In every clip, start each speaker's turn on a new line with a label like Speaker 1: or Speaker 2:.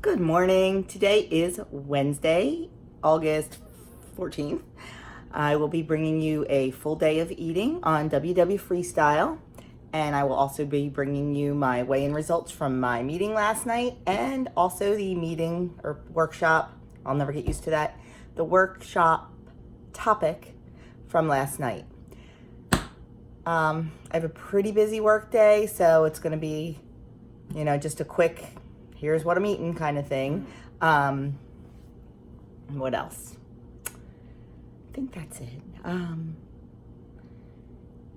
Speaker 1: Good morning. Today is Wednesday, August 14th. I will be bringing you a full day of eating on WW Freestyle, and I will also be bringing you my weigh-in results from my meeting last night and also the meeting or workshop. I'll never get used to that. The workshop topic from last night. I have a pretty busy work day, so it's going to be, just a quick here's what I'm eating kind of thing. What else? I think that's it.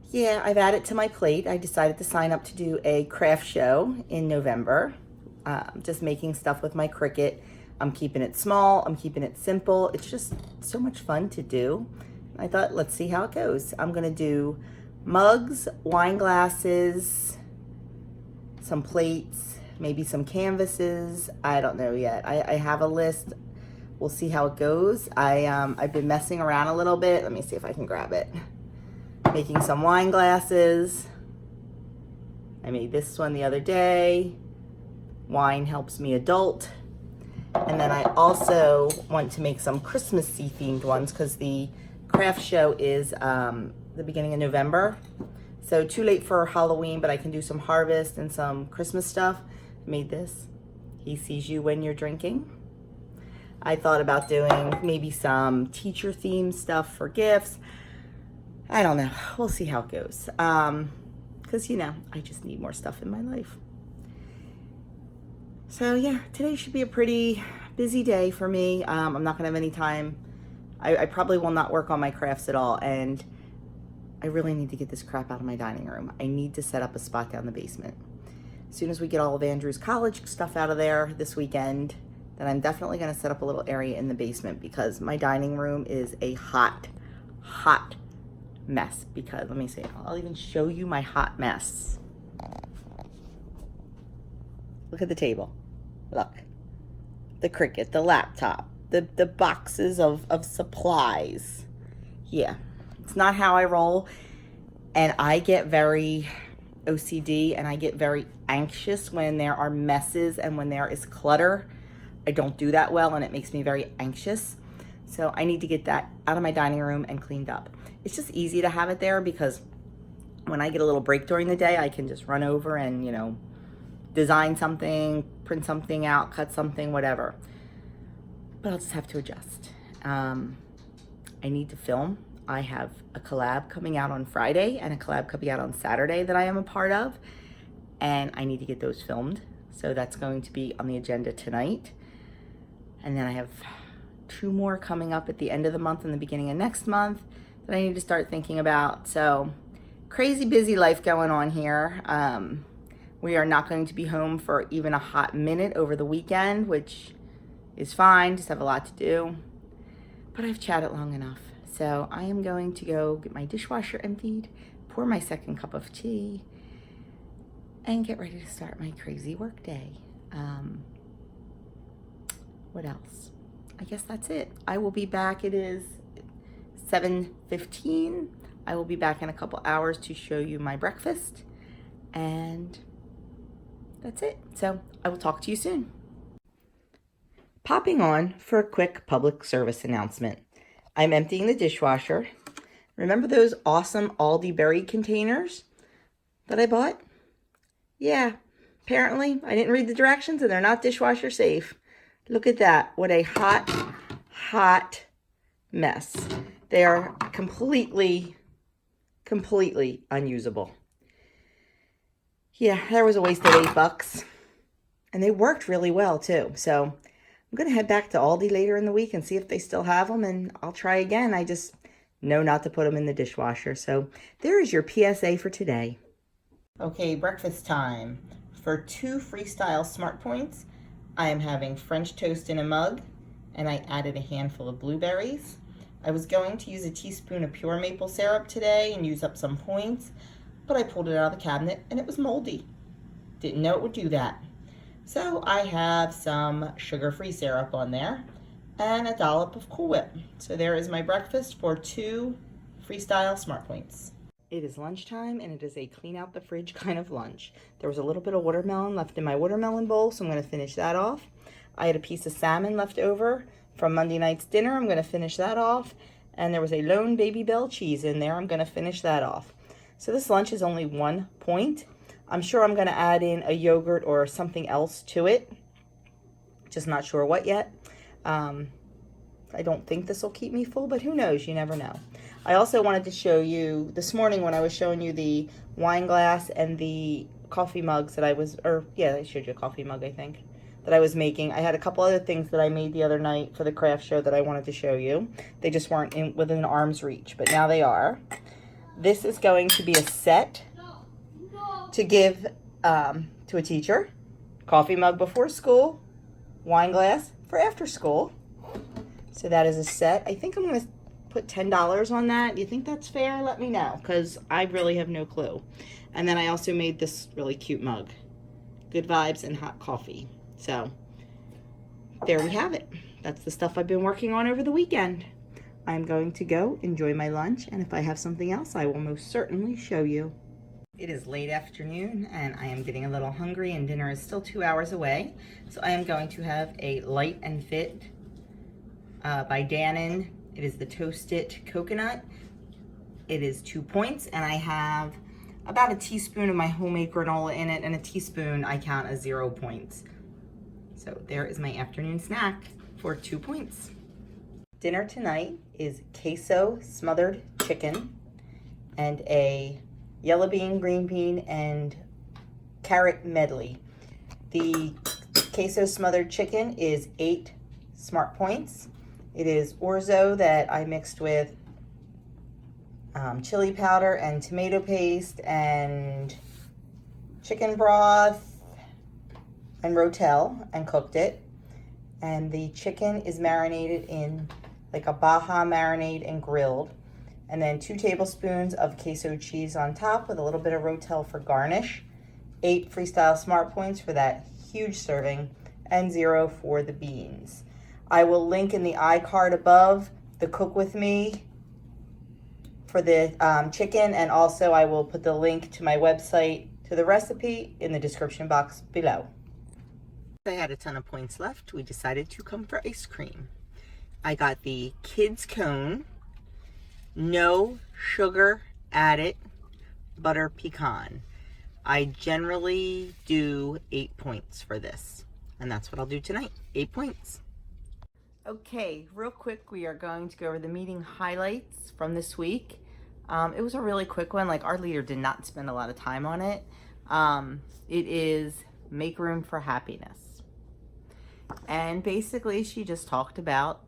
Speaker 1: Yeah, I've added to my plate. I decided to sign up to do a craft show in November. Just making stuff with my Cricut. I'm keeping it small. I'm keeping it simple. It's just so much fun to do. I thought, let's see how it goes. I'm going to do mugs, wine glasses, some plates, maybe some canvases. I don't know yet. I have a list. We'll see how it goes. I've been messing around a little bit. Let me see if I can grab it. Making some wine glasses. I made this one the other day. Wine helps me adult. And then I also want to make some Christmassy themed ones because the craft show is the beginning of November. So too late for Halloween, but I can do some harvest and some Christmas stuff. Made this. He sees you when you're drinking. I thought about doing maybe some teacher themed stuff for gifts. I don't know. We'll see how it goes. Because, I just need more stuff in my life. So, yeah, today should be a pretty busy day for me. I'm not going to have any time. I probably will not work on my crafts at all. And I really need to get this crap out of my dining room. I need to set up a spot down the basement. As soon as we get all of Andrew's college stuff out of there this weekend, then I'm definitely going to set up a little area in the basement because my dining room is a hot mess. Because, let me see, I'll even show you my hot mess. Look at the table. Look. The Cricut, the laptop, the boxes of supplies. Yeah, it's not how I roll. And I get very OCD and I get very anxious when there are messes and when there is clutter. I don't do that well and it makes me very anxious. So I need to get that out of my dining room and cleaned up. It's just easy to have it there because when I get a little break during the day, I can just run over and, design something, print something out, cut something, whatever. But I'll just have to adjust. I need to film. I have a collab coming out on Friday and a collab coming out on Saturday that I am a part of. And I need to get those filmed. So that's going to be on the agenda tonight. And then I have 2 more coming up at the end of the month and the beginning of next month that I need to start thinking about. So crazy busy life going on here. We are not going to be home for even a hot minute over the weekend, which is fine. Just have a lot to do. But I've chatted long enough. So I am going to go get my dishwasher emptied, pour my second cup of tea, and get ready to start my crazy work day. What else? I guess that's it. I will be back. It is 7:15. I will be back in a couple hours to show you my breakfast. And that's it. So I will talk to you soon. Popping on for a quick public service announcement. I'm emptying the dishwasher. Remember those awesome Aldi berry containers that I bought? Yeah, apparently I didn't read the directions and they're not dishwasher safe. Look at that. What a hot mess. They are completely unusable. Yeah, that was a waste of $8. And they worked really well too. So I'm going to head back to Aldi later in the week and see if they still have them, and I'll try again. I just know not to put them in the dishwasher. So there is your PSA for today. Okay, breakfast time. For 2 Freestyle Smart Points, I am having French toast in a mug, and I added a handful of blueberries. I was going to use a teaspoon of pure maple syrup today and use up some points, but I pulled it out of the cabinet and it was moldy. Didn't know it would do that. So I have some sugar-free syrup on there and a dollop of Cool Whip. So there is my breakfast for 2 Freestyle Smart Points. It is lunchtime, and it is a clean out the fridge kind of lunch. There was a little bit of watermelon left in my watermelon bowl, so I'm going to finish that off. I had a piece of salmon left over from Monday night's dinner. I'm going to finish that off. And there was a lone Baby Bell cheese in there. I'm going to finish that off. So this lunch is only 1 point. I'm sure I'm going to add in a yogurt or something else to it. Just not sure what yet. I don't think this will keep me full, but who knows? You never know. I also wanted to show you this morning when I was showing you the wine glass and the coffee mugs that I showed you a coffee mug, I think, that I was making. I had a couple other things that I made the other night for the craft show that I wanted to show you. They just weren't within arm's reach, but now they are. This is going to be a set to give to a teacher. Coffee mug before school, wine glass for after school. So that is a set. I think I'm going to put $10 on that. Do you think that's fair? Let me know, because I really have no clue. And then I also made this really cute mug. Good vibes and hot coffee. So there we have it. That's the stuff I've been working on over the weekend. I'm going to go enjoy my lunch, and if I have something else, I will most certainly show you. It is late afternoon, and I am getting a little hungry, and dinner is still 2 hours away. So I am going to have a Light and Fit by Dannon. It is the Toasted Coconut. It is 2 points, and I have about a teaspoon of my homemade granola in it, and a teaspoon I count as 0 points. So there is my afternoon snack for 2 points. Dinner tonight is queso smothered chicken and a yellow bean, green bean, and carrot medley. The queso smothered chicken is 8 smart points. It is orzo that I mixed with chili powder and tomato paste and chicken broth and rotel and cooked it. And the chicken is marinated in like a Baja marinade and grilled. And then 2 tablespoons of queso cheese on top with a little bit of rotel for garnish. 8 Freestyle Smart Points for that huge serving, and 0 for the beans. I will link in the iCard above the Cook With Me for the chicken, and also I will put the link to my website to the recipe in the description box below. I had a ton of points left. We decided to come for ice cream. I got the kids cone, no sugar added, butter pecan. I generally do 8 points for this, and that's what I'll do tonight, 8 points. Okay, real quick, we are going to go over the meeting highlights from this week. It was a really quick one. Like, our leader did not spend a lot of time on it. It is make room for happiness. And basically, she just talked about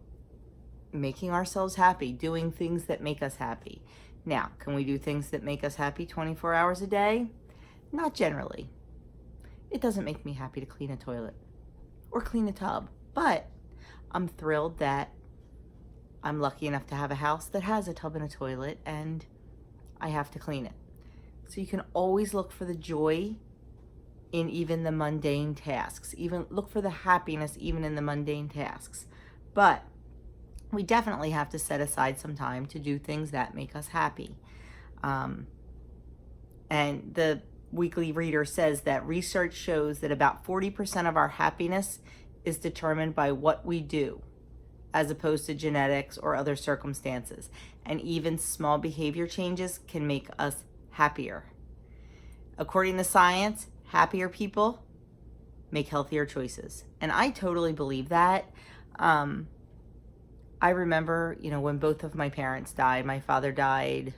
Speaker 1: making ourselves happy, doing things that make us happy. Now, can we do things that make us happy 24 hours a day? Not generally. It doesn't make me happy to clean a toilet or clean a tub, but I'm thrilled that I'm lucky enough to have a house that has a tub and a toilet, and I have to clean it. So you can always look for the joy in even the mundane tasks. Even look for the happiness even in the mundane tasks. But we definitely have to set aside some time to do things that make us happy. And the weekly reader says that research shows that about 40% of our happiness is determined by what we do, as opposed to genetics or other circumstances. And even small behavior changes can make us happier. According to science, happier people make healthier choices. And I totally believe that. I remember, when both of my parents died. My father died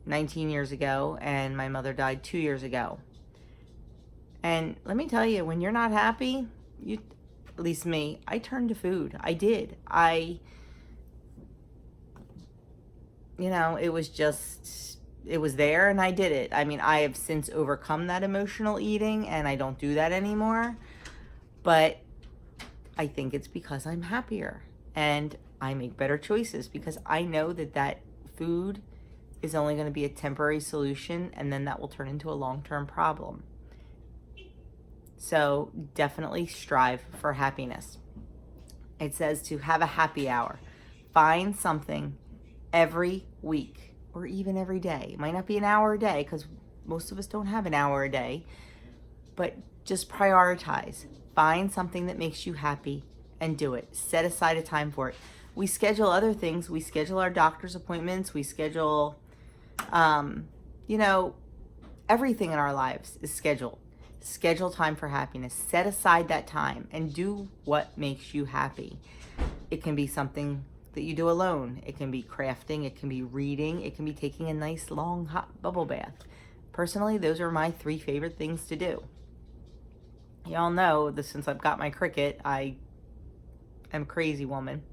Speaker 1: 19 years ago, and my mother died 2 years ago. And let me tell you, when you're not happy, at least me, I turned to food. I did. It was there, and I did it. I mean, I have since overcome that emotional eating, and I don't do that anymore. But I think it's because I'm happier, and I make better choices because I know that food is only going to be a temporary solution, and then that will turn into a long-term problem. So definitely strive for happiness. It says to have a happy hour. Find something every week or even every day. It might not be an hour a day because most of us don't have an hour a day. But just prioritize. Find something that makes you happy and do it. Set aside a time for it. We schedule other things. We schedule our doctor's appointments. We schedule, you know, everything in our lives is scheduled. Schedule time for happiness. Set aside that time and do what makes you happy. It can be something that you do alone. It can be crafting. It can be reading. It can be taking a nice long hot bubble bath. Personally, those are my 3 favorite things to do. Y'all know that since I've got my Cricut, I am a crazy woman.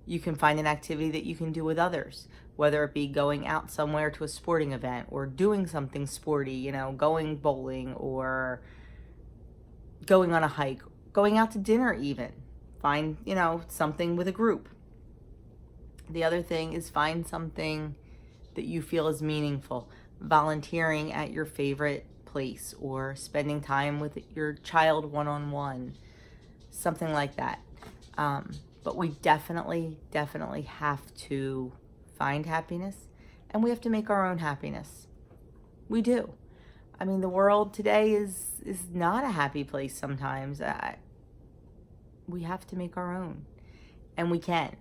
Speaker 1: You can find an activity that you can do with others, whether it be going out somewhere to a sporting event or doing something sporty, you know, going bowling or going on a hike, going out to dinner even. Find, you know, something with a group. The other thing is find something that you feel is meaningful. Volunteering at your favorite place or spending time with your child one-on-one, something like that. But we definitely have to find happiness, and we have to make our own happiness. We do. I mean, the world today is not a happy place sometimes. We have to make our own, and we can.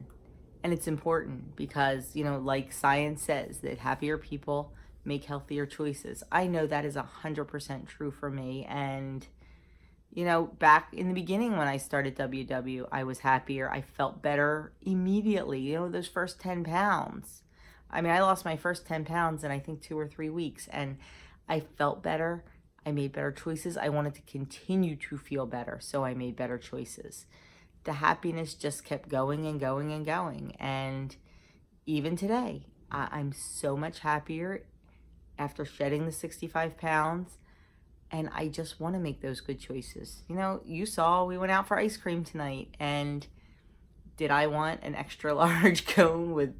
Speaker 1: And it's important because, you know, like science says, that happier people make healthier choices. I know that is 100% true for me. And, you know, back in the beginning when I started WW, I was happier. I felt better immediately. You know, those first 10 pounds. I mean, I lost my first 10 pounds in I think 2 or 3 weeks, and I felt better. I made better choices. I wanted to continue to feel better, so I made better choices. The happiness just kept going and going and going. And even today, I'm so much happier after shedding the 65 pounds. And I just want to make those good choices. You know, you saw we went out for ice cream tonight. And did I want an extra large cone with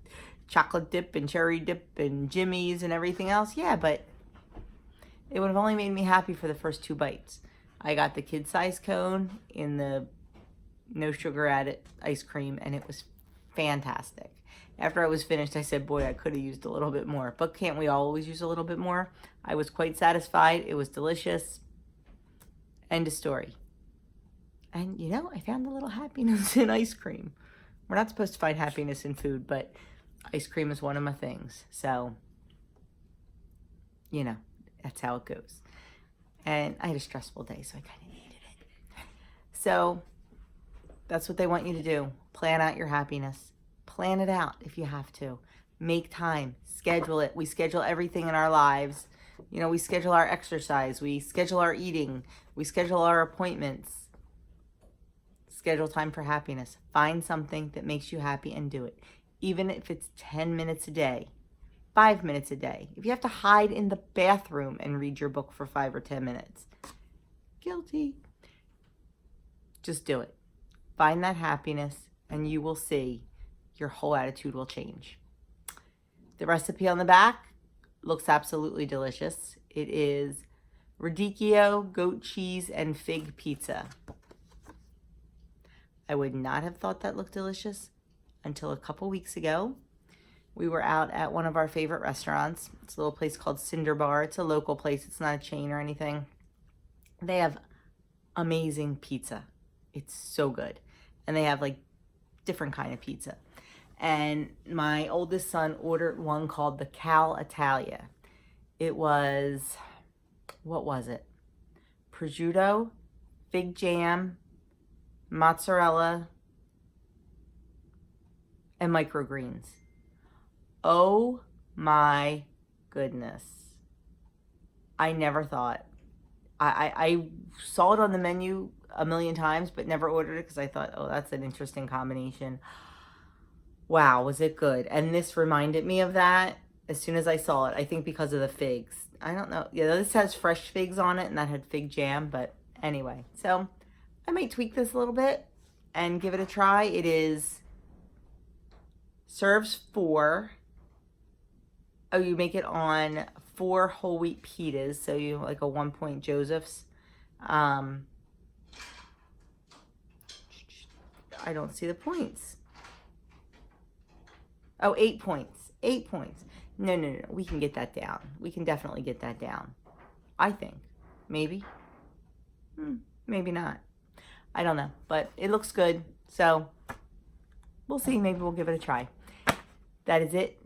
Speaker 1: chocolate dip and cherry dip and Jimmy's and everything else? Yeah, but it would have only made me happy for the first 2 bites. I got the kid-size cone in the no sugar added ice cream, and it was fantastic. After I was finished, I said, boy, I could have used a little bit more. But can't we always use a little bit more? I was quite satisfied. It was delicious. End of story. And, you know, I found a little happiness in ice cream. We're not supposed to find happiness in food, but ice cream is one of my things. So, you know, that's how it goes. And I had a stressful day, so I kind of needed it. So that's what they want you to do. Plan out your happiness. Plan it out if you have to. Make time. Schedule it. We schedule everything in our lives. You know, we schedule our exercise. We schedule our eating. We schedule our appointments. Schedule time for happiness. Find something that makes you happy and do it. Even if it's 10 minutes a day, 5 minutes a day. If you have to hide in the bathroom and read your book for 5 or 10 minutes, guilty. Just do it. Find that happiness, and you will see your whole attitude will change. The recipe on the back looks absolutely delicious. It is radicchio, goat cheese, and fig pizza. I would not have thought that looked delicious until a couple weeks ago. We were out at one of our favorite restaurants. It's a little place called Cinder Bar. It's a local place. It's not a chain or anything. They have amazing pizza. It's so good. And they have like different kind of pizza. And my oldest son ordered one called the Cal Italia. It was, what was it? Prosciutto, fig jam, mozzarella, and microgreens. Oh my goodness. I never thought. I saw it on the menu a million times, but never ordered it because I thought, oh, that's an interesting combination. Wow, was it good? And this reminded me of that as soon as I saw it. I think because of the figs. I don't know. Yeah, this has fresh figs on it, and that had fig jam. But anyway, so I might tweak this a little bit and give it a try. It is serves 4. Oh, you make it on 4 whole wheat pitas, so you like a 1-point Joseph's. I don't see the points. Oh, 8 points. 8 points. No. We can get that down. We can definitely get that down. I think. Maybe. Maybe not. I don't know. But it looks good. So we'll see. Maybe we'll give it a try. That is it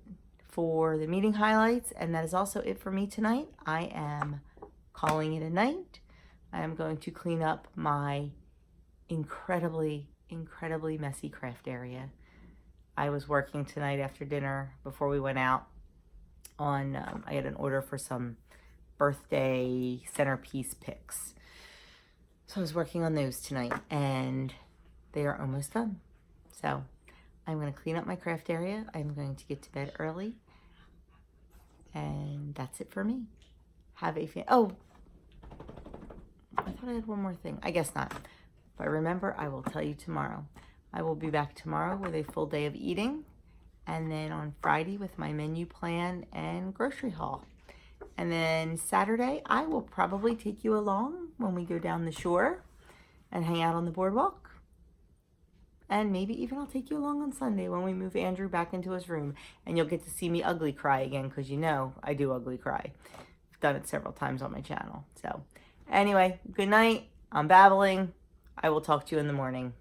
Speaker 1: for the meeting highlights. And that is also it for me tonight. I am calling it a night. I am going to clean up my incredibly messy craft area. I was working tonight after dinner before we went out on, I had an order for some birthday centerpiece picks. So I was working on those tonight and they are almost done. So I'm going to clean up my craft area. I'm going to get to bed early. And that's it for me. Have a oh, I thought I had one more thing. I guess not. If I remember, I will tell you tomorrow. I will be back tomorrow with a full day of eating. And then on Friday with my menu plan and grocery haul. And then Saturday, I will probably take you along when we go down the shore and hang out on the boardwalk. And maybe even I'll take you along on Sunday when we move Andrew back into his room. And you'll get to see me ugly cry again because you know I do ugly cry. I've done it several times on my channel. So anyway, good night. I'm babbling. I will talk to you in the morning.